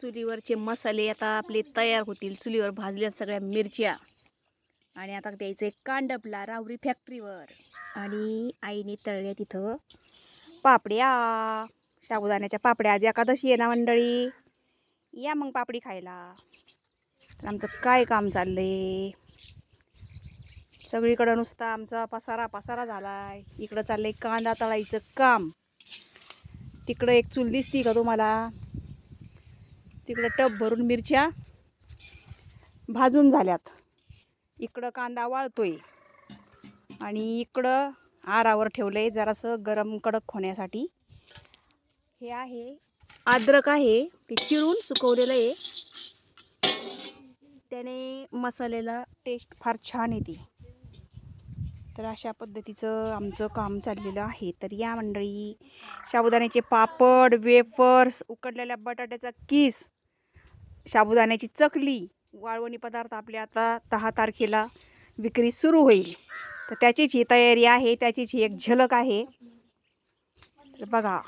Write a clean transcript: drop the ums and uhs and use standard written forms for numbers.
चुलीवरचे मसाले आता आपले तयार होतील. चुलीवर भाजल्यात सगळ्या मिरच्या आणि आता द्यायचं एक कांडपला रावरी फॅक्टरीवर. आणि आईने तळल्या तिथं पापड्या, साबुदाण्याच्या पापड्या. आज एकादशी आहे ना मंडळी, या मग पापडी खायला. तर आमचं काय काम चाललंय, सगळीकडं नुसता आमचा पसारा पसारा झालाय. इकडं चाललंय कांदा तळायचं काम. तिकडं एक चूल दिसती का तुम्हाला, तिकडं टब भरून मिरच्या भाजून झाल्यात. इकडं कांदा वाळतोय आणि इकडं आरावर ठेवलंय जरासं गरम कडक होण्यासाठी. हे आहे अद्रक आहे, ते चिरून सुकवलेलं आहे. त्याने मसाल्याला टेस्ट फार छान येते. तर अशा पद्धतीचं आमचं काम चाललेलं आहे. तर या मंडळी, साबुदाण्याचे पापड, वेफर्स, उकडलेल्या बटाट्याचा किस, साबुदाण्याची चकली, वाळवणी पदार्थ आपले आता 10 तारखेला विक्री सुरू होईल. तर त्याचीच ही तयारी आहे, त्याचीच ही एक झलक आहे. तर बघा.